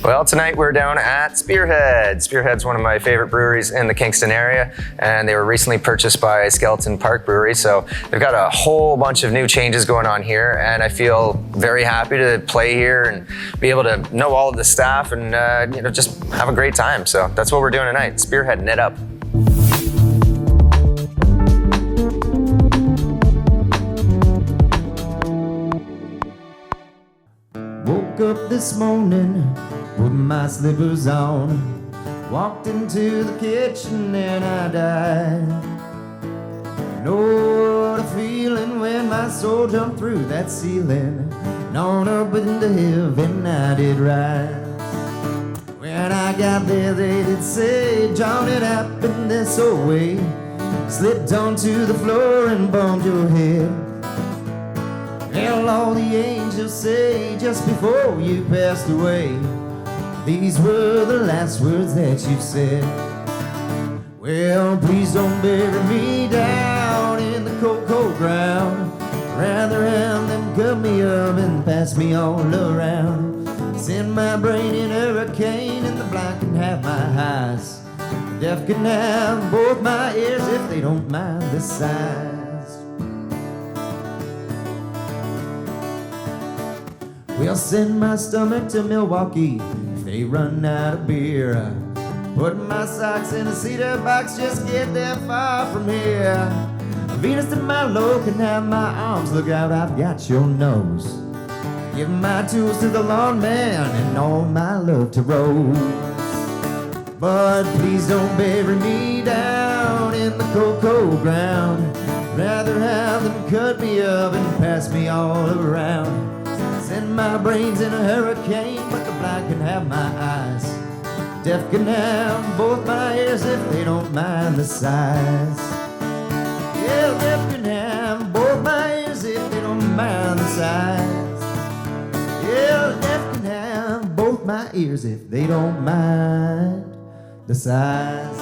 Well, tonight we're down at Spearhead. Spearhead's one of my favorite breweries in the Kingston area, and they were recently purchased by Skeleton Park Brewery, so they've got a whole bunch of new changes going on here, and I feel very happy to play here and be able to know all of the staff and just have a great time. So that's what we're doing tonight. Spearhead, knit up. Woke up this morning with my slippers on, walked into the kitchen and I died. Know what a feeling when my soul jumped through that ceiling and on up into heaven I did rise. When I got there they did say, John, it happened this old way. Slipped onto the floor and bumped your head. Well, all the angels say just before you passed away, these were the last words that you said. Well, please don't bury me down in the cold, cold ground. Rather have them cut me up and pass me all around. Send my brain in a hurricane and the blind can have my eyes. The deaf can have both my ears if they don't mind the size. We'll send my stomach to Milwaukee if they run out of beer. Put my socks in a cedar box, just get that far from here. Venus and Milo can have my arms, look out, I've got your nose. Give my tools to the lawn man and all my love to Rose. But please don't bury me down in the cold, cold ground. Rather have them cut me up and pass me all around. Send my brains in a hurricane, but the blind can have my eyes. Deaf can have both my ears if they don't mind the size. Yeah, deaf can have both my ears if they don't mind the size. Yeah, deaf can have both my ears if they don't mind the size.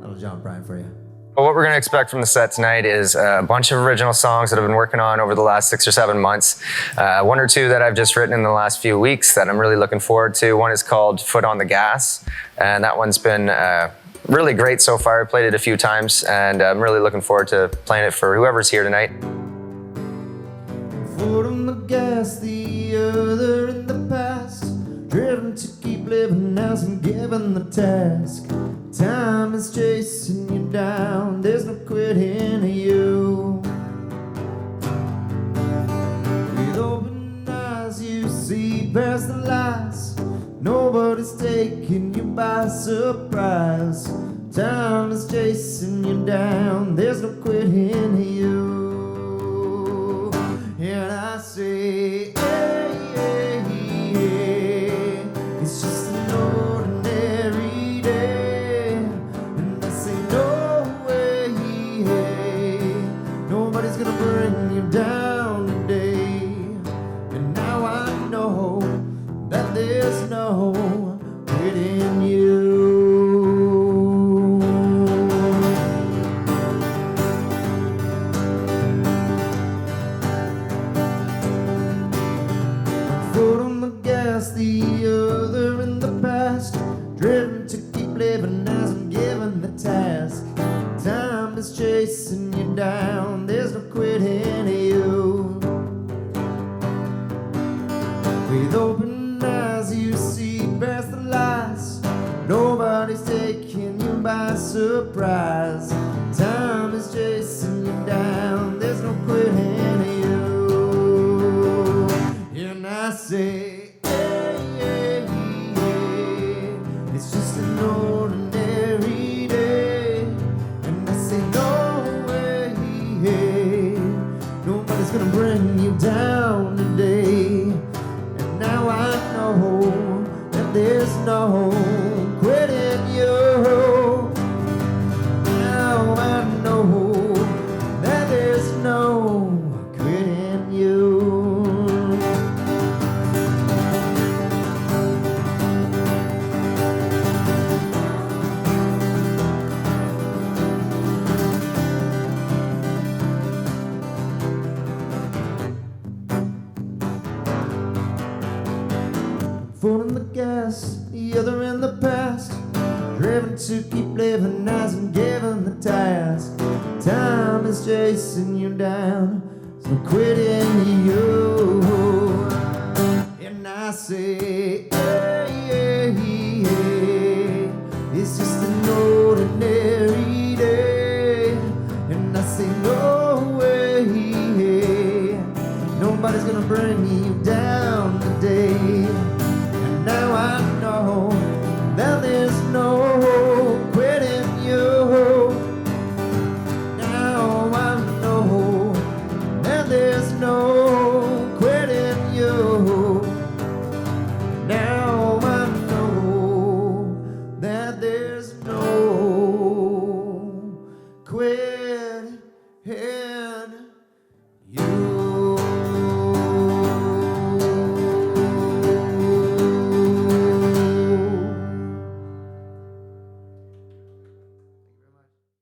Little John Bryan for you. Well, what we're going to expect from the set tonight is a bunch of original songs that I've been working on over the last 6 or 7 months. One or two that I've just written in the last few weeks that I'm really looking forward to. One is called Foot on the Gas, and that one's been really great so far. I played it a few times, and I'm really looking forward to playing it for whoever's here tonight. Foot on the gas, the other in the past. Driven to keep living as I'm given the task. Time is chasing you down, there's no quitting you. With open eyes you see past the lies. Nobody's taking you by surprise. Time is chasing you down, there's no quitting you. And I say, hey, hey, hey, it's just an ordinary day. And I say, no way, hey, nobody's gonna bring you down today. And now I know that there's no quitting you. Foot on the gas, the other in the past. Driven to keep living as I'm given the task. Time is chasing you down, there's no quitting you. With open eyes you see past the lies. Nobody's taking you by surprise. Time is chasing you down, there's no quitting you. And I say, hey, hey, hey, it's just an ordinary day. And I say, no way, hey, nobody's gonna bring you down today. And now I know that there's no quitting you. Now I know that there's no quitting you. foot in the gas, the other in the past. Driven to keep living as I'm given the task. Time is chasing you down, so I'm quitting you. And I say, hey, hey, hey, it's just an ordinary day. And I say, no way, nobody's gonna bring you down today. And now I know that there's no quitting you. Now I know that there's no quitting you. Now I know that there's no quitting you.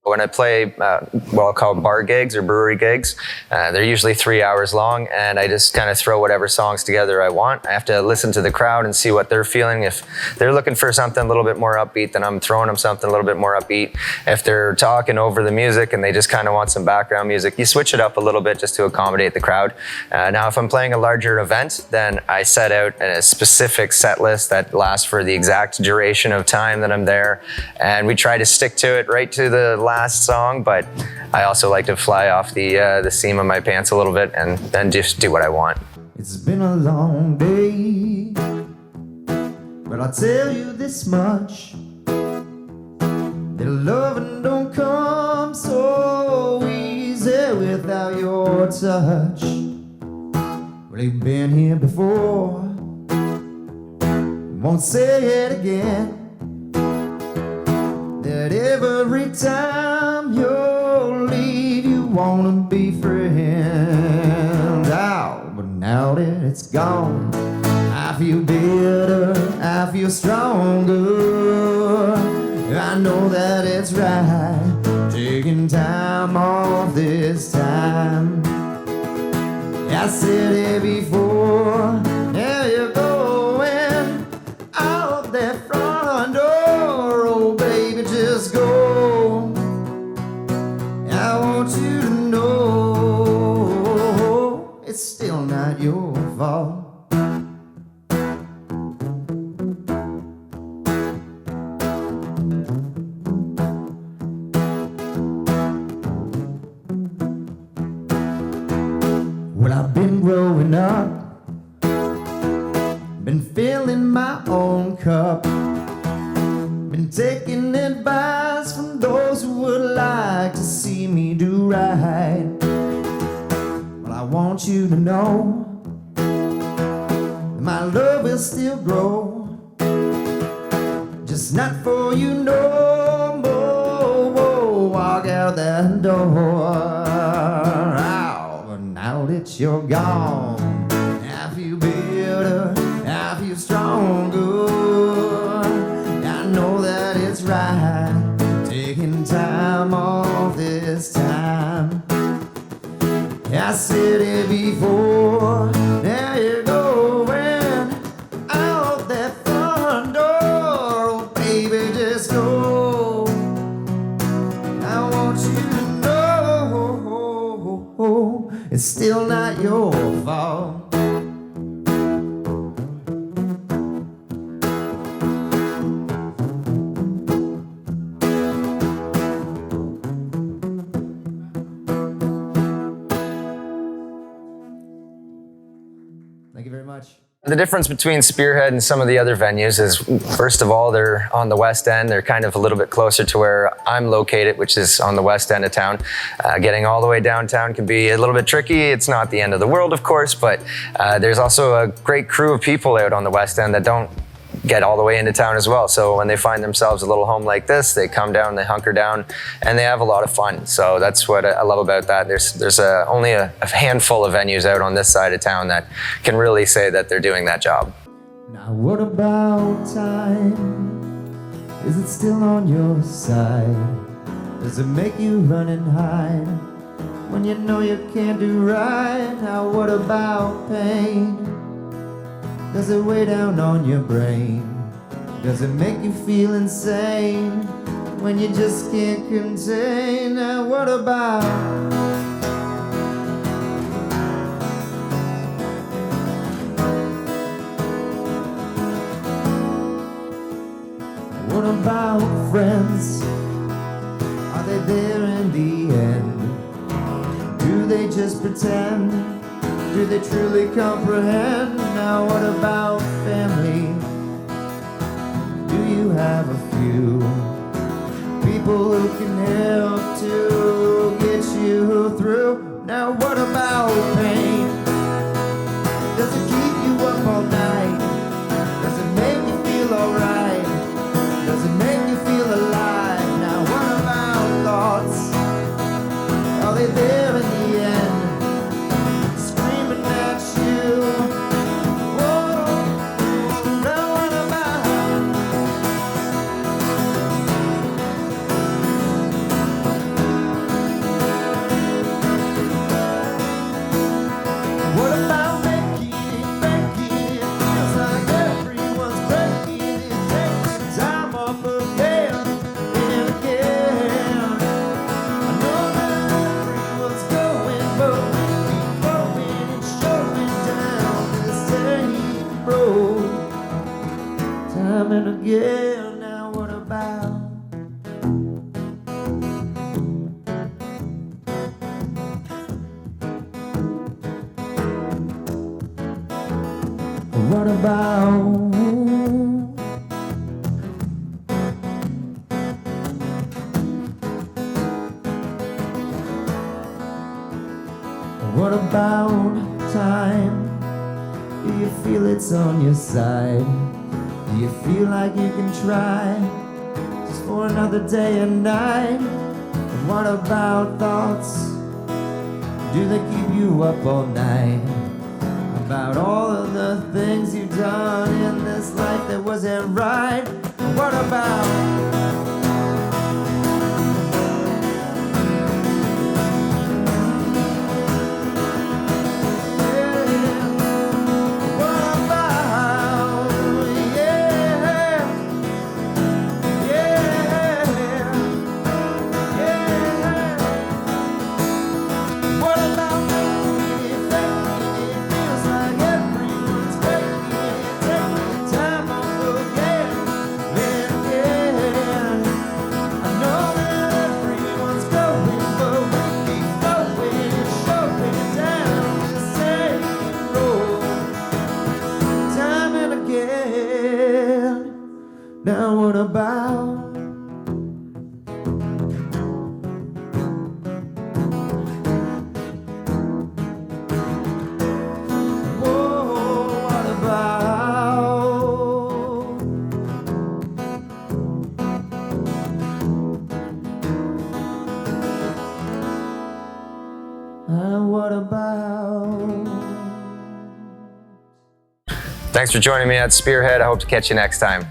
When I play what I'll call bar gigs or brewery gigs, they're usually 3 hours long, and I just kind of throw whatever songs together I want. I have to listen to the crowd and see what they're feeling. If they're looking for something a little bit more upbeat, then I'm throwing them something a little bit more upbeat. If they're talking over the music and they just kind of want some background music, you switch it up a little bit just to accommodate the crowd. Now, if I'm playing a larger event, then I set out a specific set list that lasts for the exact duration of time that I'm there, and we try to stick to it right to the last song, but I also like to fly off the seam of my pants a little bit and then just do what I want. It's been a long day, but I'll tell you this much, that loving don't come so easy without your touch. Well, you've been here before, won't say it again, that every time you leave you wanna be friends. Oh, but now that it's gone, I feel better, I feel stronger. I know that it's right, taking time off this time. I said it before, there you going out that front door. Oh baby, just go. I want you to know it's still not your fault. Well, I've been growing up, been filling my own cup, been taking advice from those who would like to see me do right. Well, I want you to know that my love will still grow, just not for you no more. Walk out that door. Now that you're gone, I feel better, I feel stronger. I know that it's right, taking time off this time. I said it before, there you going out that front door. Oh baby, just go. I want you to know it's still not your fault. Thank you very much. The difference between Spearhead and some of the other venues is, first of all, they're on the west end. They're kind of a little bit closer to where I'm located, which is on the west end of town. Getting all the way downtown can be a little bit tricky. It's not the end of the world, of course, but there's also a great crew of people out on the west end that don't get all the way into town as well. So when they find themselves a little home like this, they come down, they hunker down, and they have a lot of fun. So that's what I love about that. There's only a handful of venues out on this side of town that can really say that they're doing that job. Now what about time? Is it still on your side? Does it make you run and hide when you know you can't do right? Now what about pain? Does it weigh down on your brain? Does it make you feel insane when you just can't contain? Now what about? What about friends? Are they there in the end? Do they just pretend? Do they truly comprehend? Now what about family? Do you have a few people who can help to get you through? Now what about pain? Does it keep you up all night? Does it make you feel alright? Does it make you feel alive? Now what about thoughts? Are they there in the end? Screaming at you. Whoa, now what about? What about making it feels like everyone's breaking it, taking time off again and again. I know that everyone's going, but we keep going and showing down the same road time and again. Now what about? What about? What about time? Do you feel it's on your side? Do you feel like you can try just for another day and night? What about thoughts? Do they keep you up all night? About all of the things you've done in this life that wasn't right? What about? Now what about? Whoa, what about? What about? Thanks for joining me at Spearhead. I hope to catch you next time.